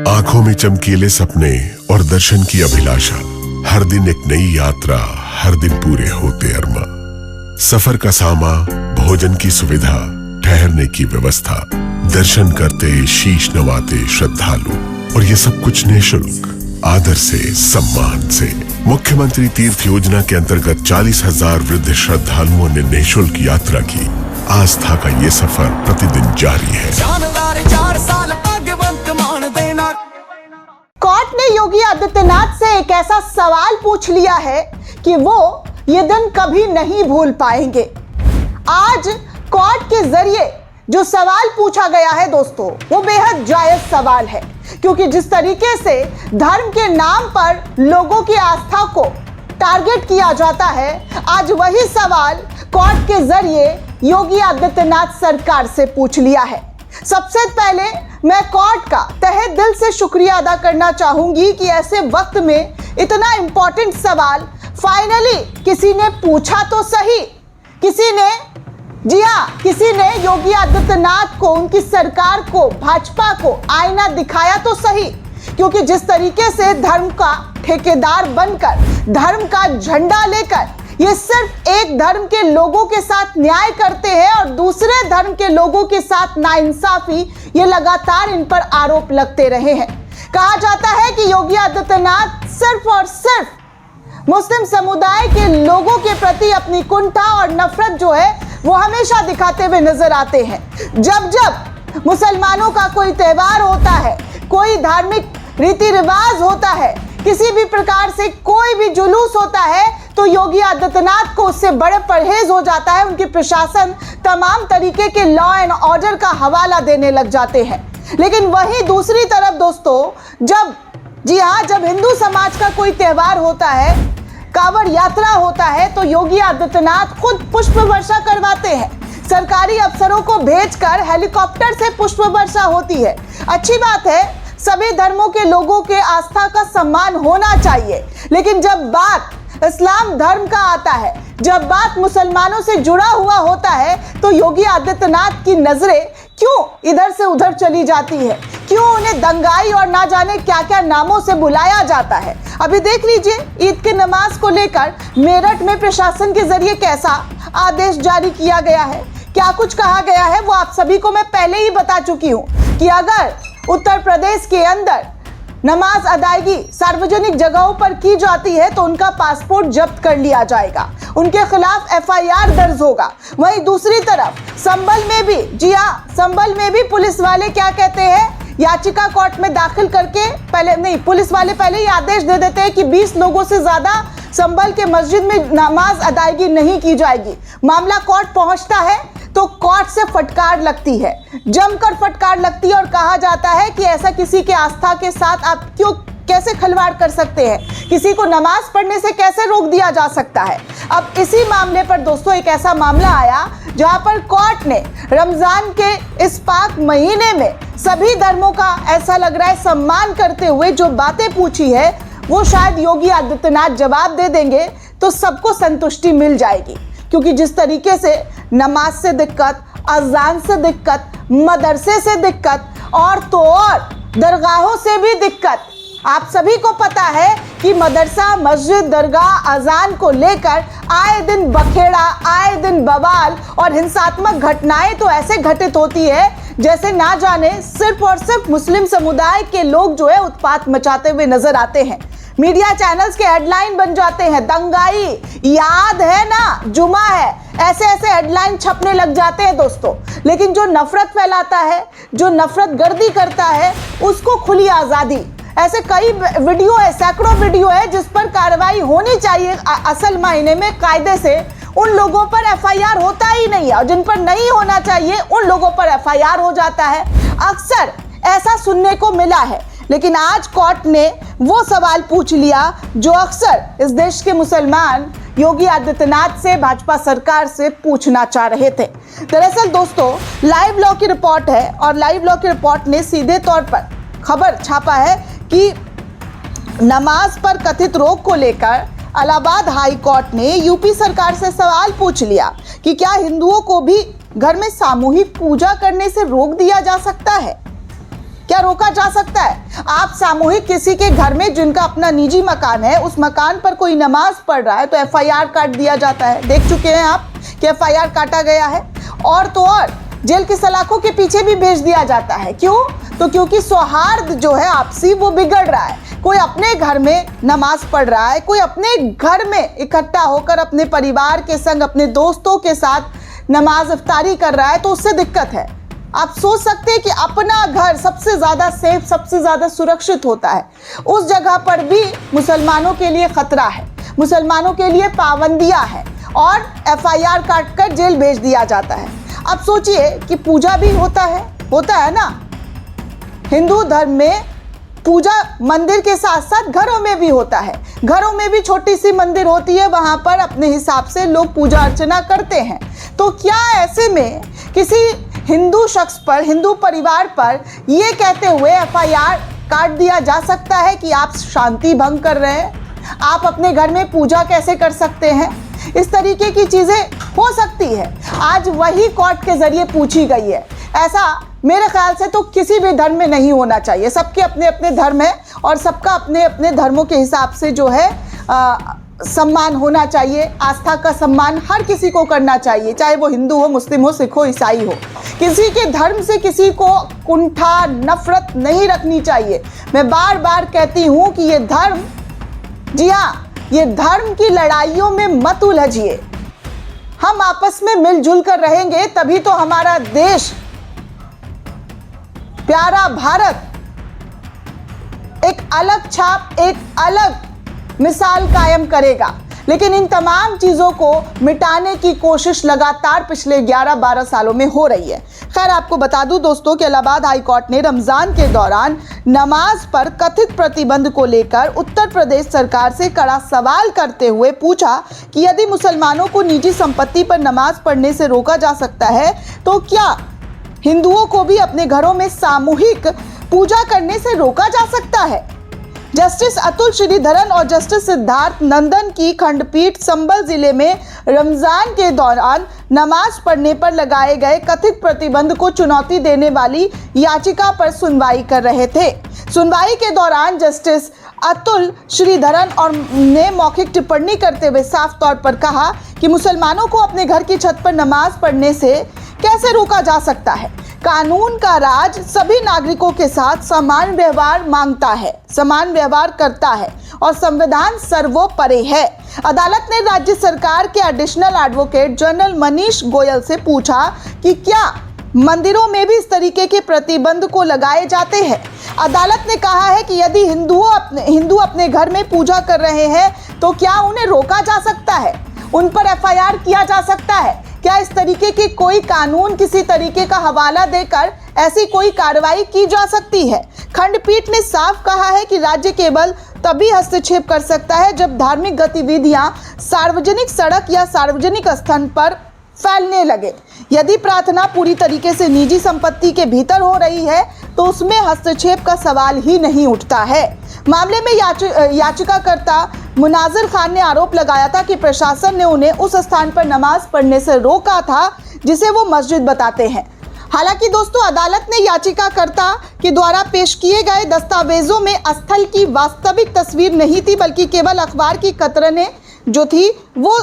आंखों में चमकीले सपने और दर्शन की अभिलाषा, हर दिन एक नई यात्रा, हर दिन पूरे होते अरमा। सफर का सामा, भोजन की सुविधा, ठहरने की व्यवस्था, दर्शन करते शीश नवाते श्रद्धालु, और ये सब कुछ निःशुल्क, आदर से, सम्मान से। मुख्यमंत्री तीर्थ योजना के अंतर्गत 40,000 वृद्ध श्रद्धालुओं ने निःशुल्क यात्रा की। आस्था का ये सफर प्रतिदिन जारी है। कोर्ट ने योगी आदित्यनाथ से एक ऐसा सवाल पूछ लिया है कि वो ये दिन कभी नहीं भूल पाएंगे। आज कोर्ट के जरिए जो सवाल पूछा गया है दोस्तों, वो बेहद जायज सवाल है, क्योंकि जिस तरीके से धर्म के नाम पर लोगों की आस्था को टारगेट किया जाता है, आज वही सवाल कोर्ट के जरिए योगी आदित्यनाथ सरकार से पूछ लिया है। सबसे पहले मैं कोर्ट का तहे दिल से शुक्रिया अदा करना चाहूंगी कि ऐसे वक्त में इतना इंपॉर्टेंट सवाल फाइनली किसी ने पूछा तो सही, किसी ने योगी आदित्यनाथ को, उनकी सरकार को, भाजपा को आईना दिखाया तो सही। क्योंकि जिस तरीके से धर्म का ठेकेदार बनकर, धर्म का झंडा लेकर ये सिर्फ एक धर्म के लोगों के साथ न्याय करते हैं और दूसरे धर्म के लोगों के साथ नाइंसाफी, ये लगातार इन पर आरोप लगते रहे हैं। कहा जाता है कि योगी आदित्यनाथ सिर्फ और सिर्फ मुस्लिम समुदाय के लोगों के प्रति अपनी कुंठा और नफरत जो है वो हमेशा दिखाते हुए नजर आते हैं। जब जब मुसलमानों का कोई त्योहार होता है, कोई धार्मिक रीति रिवाज होता है, किसी भी प्रकार से कोई भी जुलूस होता है, तो योगी आदित्यनाथ को उससे बड़े परहेज हो जाता है। उनकी प्रशासन तमाम तरीके के लॉ एंड ऑर्डर का हवाला देने लग जाते हैं। लेकिन वहीं दूसरी तरफ दोस्तों, जब हिंदू समाज का कोई त्योहार होता है, कांवड़ यात्रा होता है, तो योगी आदित्यनाथ खुद पुष्प वर्षा करवाते हैं। सरकारी अफसरों को भेजकर हेलीकॉप्टर से पुष्प वर्षा होती है। अच्छी बात है, सभी धर्मों के लोगों के आस्था का सम्मान होना चाहिए। लेकिन जब बात इस्लाम धर्म का आता है, जब बात मुसलमानों से जुड़ा हुआ होता है, तो योगी आदित्यनाथ की नजरें क्यों इधर से उधर चली जाती है? क्यों उन्हें दंगाई और ना जाने क्या क्या नामों से बुलाया जाता है? अभी देख लीजिए, ईद की नमाज को लेकर मेरठ में प्रशासन के जरिए कैसा आदेश जारी किया गया है, क्या कुछ कहा गया है, वो आप सभी को मैं पहले ही बता चुकी हूँ कि अगर उत्तर प्रदेश के अंदर नमाज अदायगी सार्वजनिक जगहों पर की जाती है तो उनका पासपोर्ट जब्त कर लिया जाएगा, उनके खिलाफ एफआईआर दर्ज होगा। वहीं दूसरी तरफ संभल में भी, जी हाँ, संभल में भी पुलिस वाले क्या कहते हैं, याचिका कोर्ट में दाखिल करके पुलिस वाले पहले ही आदेश दे देते हैं कि 20 लोगों से ज्यादा संभल के मस्जिद में नमाज अदायगी नहीं की जाएगी। मामला कोर्ट पहुंचता है तो कोर्ट से फटकार लगती है, जमकर फटकार लगती है और कहा जाता है कि ऐसा किसी के आस्था के साथ आप कैसे खिलवाड़ कर सकते हैं, किसी को नमाज पढ़ने से कैसे रोक दिया जा सकता है। अब इसी मामले पर दोस्तों एक ऐसा मामला आया जहां पर कोर्ट ने रमजान के इस पाक महीने में सभी धर्मों का ऐसा लग रहा है सम्मान करते हुए जो बातें पूछी है, वो शायद योगी आदित्यनाथ जवाब दे देंगे तो सबको संतुष्टि मिल जाएगी। क्योंकि जिस तरीके से नमाज से दिक्कत, अजान से दिक्कत, मदरसे से दिक्कत और तो और दरगाहों से भी दिक्कत, आप सभी को पता है कि मदरसा, मस्जिद, दरगाह, अजान को लेकर आए दिन बखेड़ा, आए दिन बवाल और हिंसात्मक घटनाएं तो ऐसे घटित होती है जैसे ना जाने सिर्फ और सिर्फ मुस्लिम समुदाय के लोग जो है उत्पात मचाते हुए नजर आते हैं। मीडिया चैनल्स के हेडलाइन बन जाते हैं, दंगाई, याद है ना, जुमा है, ऐसे ऐसे हेडलाइन छपने लग जाते हैं दोस्तों। लेकिन जो नफरत फैलाता है, जो नफरत गर्दी करता है, उसको खुली आजादी। ऐसे कई वीडियो है, सैकड़ों वीडियो है जिस पर कार्रवाई होनी चाहिए असल मायने में कायदे से, उन लोगों पर एफआईआर होता ही नहीं है, और जिन पर नहीं होना चाहिए उन लोगों पर एफआईआर हो जाता है। अक्सर ऐसा सुनने को मिला है। लेकिन आज कोर्ट ने वो सवाल पूछ लिया जो अक्सर इस देश के मुसलमान योगी आदित्यनाथ से, भाजपा सरकार से पूछना चाह रहे थे। दरअसल दोस्तों, लाइव लॉ की रिपोर्ट है और लाइव लॉ की रिपोर्ट ने सीधे तौर पर खबर छापा है कि नमाज पर कथित रोक को लेकर इलाहाबाद हाई कोर्ट ने यूपी सरकार से सवाल पूछ लिया कि क्या हिंदुओं को भी घर में सामूहिक पूजा करने से रोक दिया जा सकता है। क्या रोका जा सकता है? आप सामूहिक किसी के घर में, जिनका अपना निजी मकान है, उस मकान पर कोई नमाज पढ़ रहा है तो एफआईआर काट दिया जाता है। देख चुके हैं आप कि एफआईआर काटा गया है, और तो और जेल की सलाखों के पीछे भी भेज दिया जाता है। क्यों? तो क्योंकि सौहार्द जो है आपसी वो बिगड़ रहा है। कोई अपने घर में नमाज पढ़ रहा है, कोई अपने घर में इकट्ठा होकर अपने परिवार के संग, अपने दोस्तों के साथ नमाज इफ्तारी कर रहा है, तो उससे दिक्कत है। आप सोच सकते हैं कि अपना घर सबसे ज़्यादा सेफ, सबसे ज़्यादा सुरक्षित होता है, उस जगह पर भी मुसलमानों के लिए खतरा है, मुसलमानों के लिए पाबंदियां हैं और एफआईआर काट कर जेल भेज दिया जाता है। अब सोचिए कि पूजा भी होता है ना। हिंदू धर्म में पूजा मंदिर के साथ साथ घरों में भी होता है। घरों में भी छोटी सी मंदिर होती है, वहां पर अपने हिसाब से लोग पूजा अर्चना करते हैं। तो क्या ऐसे में किसी हिंदू शख्स पर, हिंदू परिवार पर यह कहते हुए एफआईआर काट दिया जा सकता है कि आप शांति भंग कर रहे हैं, आप अपने घर में पूजा कैसे कर सकते हैं? इस तरीके की चीजें हो सकती है। आज वही कोर्ट के जरिए पूछी गई है। ऐसा मेरे ख्याल से तो किसी भी धर्म में नहीं होना चाहिए। सबके अपने अपने धर्म है और सबका अपने अपने धर्मों के हिसाब से जो है सम्मान होना चाहिए। आस्था का सम्मान हर किसी को करना चाहिए, चाहे वो हिंदू हो, मुस्लिम हो, सिख हो, ईसाई हो। किसी के धर्म से किसी को कुंठा, नफरत नहीं रखनी चाहिए। मैं बार बार कहती हूँ कि ये धर्म, जी हाँ, ये धर्म की लड़ाइयों में मत उलझिए। हम आपस में मिलजुल कर रहेंगे तभी तो हमारा देश, प्यारा भारत एक अलग छाप, एक अलग मिसाल कायम करेगा। लेकिन इन तमाम चीज़ों को मिटाने की कोशिश लगातार पिछले 11-12 सालों में हो रही है। खैर, आपको बता दूं दोस्तों कि इलाहाबाद हाई कोर्ट ने रमज़ान के दौरान नमाज पर कथित प्रतिबंध को लेकर उत्तर प्रदेश सरकार से कड़ा सवाल करते हुए पूछा कि यदि मुसलमानों को निजी संपत्ति पर नमाज पढ़ने से रोका जा सकता है तो क्या हिंदुओं को भी अपने घरों में सामूहिक पूजा करने से रोका जा सकता है? जस्टिस अतुल श्रीधरन और जस्टिस सिद्धार्थ नंदन की खंडपीठ संभल जिले में रमजान के दौरान नमाज पढ़ने पर लगाए गए कथित प्रतिबंध को चुनौती देने वाली याचिका पर सुनवाई कर रहे थे। सुनवाई के दौरान जस्टिस अतुल श्रीधरन और ने मौखिक टिप्पणी करते हुए साफ तौर पर कहा कि मुसलमानों को अपने घर की छत पर नमाज पढ़ने से कैसे रोका जा सकता है? कानून का राज सभी नागरिकों के साथ समान व्यवहार मांगता है, समान व्यवहार करता है और संविधान सर्वोपरि है। अदालत ने राज्य सरकार के additional advocate general Manish Goyal से पूछा कि क्या मंदिरों में भी इस तरीके के प्रतिबंध को लगाए जाते हैं। अदालत ने कहा है कि यदि हिंदू अपने घर में पूजा कर रहे हैं तो क्या उन्हें रोका जा सकता है, उन पर एफआईआर किया जा सकता है? क्या इस तरीके की कोई कानून, किसी तरीके का हवाला देकर ऐसी कोई कार्रवाई की जा सकती है? खंडपीठ ने साफ कहा है कि राज्य केवल तभी हस्तक्षेप कर सकता है जब धार्मिक गतिविधियां सार्वजनिक सड़क या सार्वजनिक स्थान पर फैलने लगे। यदि प्रार्थना पूरी तरीके से निजी संपत्ति के भीतर हो रही है तो उसमें हस्तक्षेप का सवाल ही नहीं उठता है। मामले में याचिकाकर्ता मुनाजिर खान ने आरोप लगाया था कि प्रशासन ने उन्हें उस स्थान पर नमाज पढ़ने से रोका था जिसे वो मस्जिद बताते हैं। हालांकि दोस्तों, अदालत ने याचिकाकर्ता के द्वारा पेश किए गए दस्तावेजों में स्थल की वास्तविक तस्वीर नहीं थी, बल्कि केवल अखबार की कतरनें जो थी वो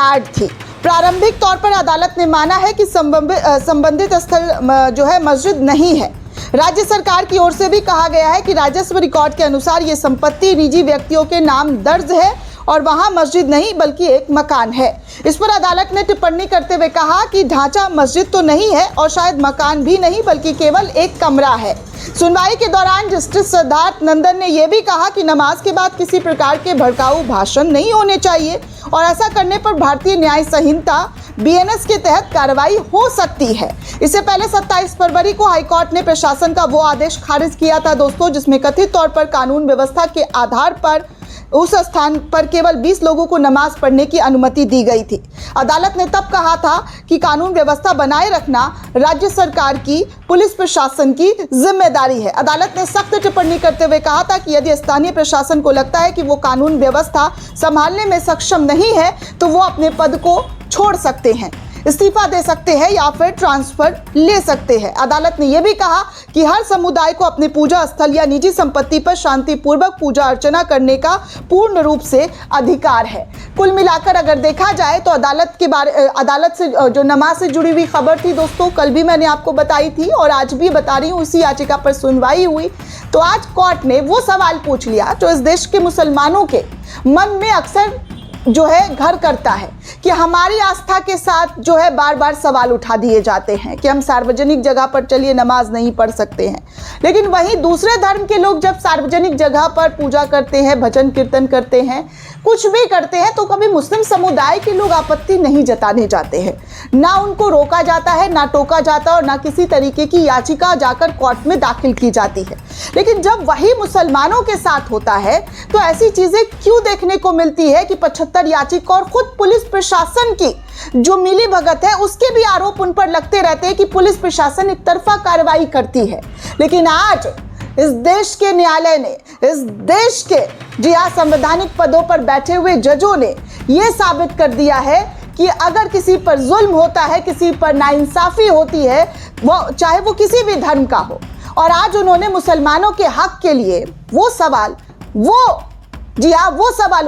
ऐड थी। प्रारंभिक तौर पर अदालत ने माना है कि संबंधित स्थल जो है मस्जिद नहीं है। राज्य सरकार की ओर से भी कहा गया है कि राजस्व रिकॉर्ड के अनुसार ये संपत्ति निजी व्यक्तियों के नाम दर्ज है और वहां मस्जिद नहीं बल्कि एक मकान है। इस पर अदालत ने टिप्पणी करते हुए कहा कि ढांचा मस्जिद तो नहीं है और शायद मकान भी नहीं बल्कि केवल एक कमरा है। सुनवाई के दौरान जस्टिस सिद्धार्थ नंदन ने यह भी कहा कि नमाज के बाद किसी प्रकार के भड़काऊ भाषण नहीं होने चाहिए और ऐसा करने पर भारतीय न्याय संहिता बीएनएस के तहत कार्रवाई हो सकती है। इससे पहले 27 फरवरी को हाईकोर्ट ने प्रशासन का वो आदेश खारिज किया था दोस्तों, जिसमें कथित तौर पर कानून व्यवस्था के आधार पर उस स्थान पर केवल 20 लोगों को नमाज पढ़ने की अनुमति दी गई थी। अदालत ने तब कहा था कि कानून व्यवस्था बनाए रखना राज्य सरकार की, पुलिस प्रशासन की जिम्मेदारी है। अदालत ने सख्त टिप्पणी करते हुए कहा था कि यदि स्थानीय प्रशासन को लगता है कि वो कानून व्यवस्था संभालने में सक्षम नहीं है तो वो अपने पद को छोड़ सकते हैं। इस्तीफा दे सकते हैं या फिर ट्रांसफर ले सकते हैं। अदालत ने यह भी कहा कि हर समुदाय को अपने पूजा स्थल या निजी संपत्ति पर शांतिपूर्वक पूजा अर्चना करने का पूर्ण रूप से अधिकार है। कुल मिलाकर अगर देखा जाए तो अदालत से जो नमाज से जुड़ी हुई खबर थी दोस्तों, कल भी मैंने आपको बताई थी और आज भी बता रही हूँ, इसी याचिका पर सुनवाई हुई तो आज कोर्ट ने वो सवाल पूछ लिया जो इस देश के मुसलमानों के मन में अक्सर जो है घर करता है कि हमारी आस्था के साथ जो है बार बार सवाल उठा दिए जाते हैं कि हम सार्वजनिक जगह पर चलिए नमाज नहीं पढ़ सकते हैं, लेकिन वहीं दूसरे धर्म के लोग जब सार्वजनिक जगह पर पूजा करते हैं, भजन कीर्तन करते हैं, कुछ भी करते हैं तो कभी मुस्लिम समुदाय के लोग आपत्ति नहीं जताने जाते हैं। ना उनको रोका जाता है, ना टोका जाता और ना किसी तरीके की याचिका जाकर कोर्ट में दाखिल की जाती है। लेकिन जब वही मुसलमानों के साथ होता है तो ऐसी चीजें क्यों देखने को मिलती है कि 75 याचिका और खुद पुलिस प्रशासन की जो मिली भगत है उसके भी आरोप उन पर लगते रहते हैं कि पुलिस प्रशासन एक तरफा कार्रवाई करती है। लेकिन आज इस देश के न्यायालय ने, इस देश के संवैधानिक पदों पर बैठे हुए जजों ने यह साबित कर दिया है कि अगर किसी पर जुल्म होता है, किसी पर नाइंसाफी होती है, वो चाहे वो किसी भी धर्म का हो, और आज उन्होंने मुसलमानों के हक के लिए वो सवाल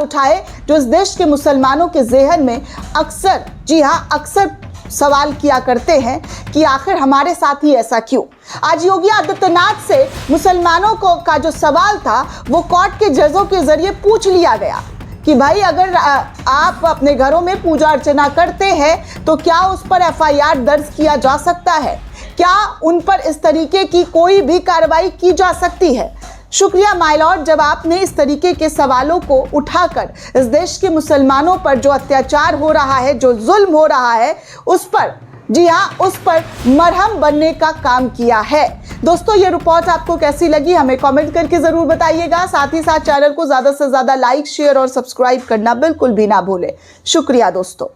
उठाए जो इस देश के मुसलमानों के ज़हन में अक्सर सवाल किया करते हैं कि आखिर हमारे साथ ही ऐसा क्यों। आज योगी आदित्यनाथ से मुसलमानों का जो सवाल था वो कोर्ट के जजों के जरिए पूछ लिया गया कि भाई अगर आप अपने घरों में पूजा अर्चना करते हैं तो क्या उस पर FIR दर्ज किया जा सकता है, क्या उन पर इस तरीके की कोई भी कार्रवाई की जा सकती है। शुक्रिया माय लॉर्ड, जब आपने इस तरीके के सवालों को उठाकर इस देश के मुसलमानों पर जो अत्याचार हो रहा है, जो जुल्म हो रहा है, उस पर मरहम बनने का काम किया है। दोस्तों ये रिपोर्ट आपको कैसी लगी हमें कमेंट करके ज़रूर बताइएगा। साथ ही साथ चैनल को ज़्यादा से ज़्यादा लाइक, शेयर और सब्सक्राइब करना बिल्कुल भी ना भूलें। शुक्रिया दोस्तों।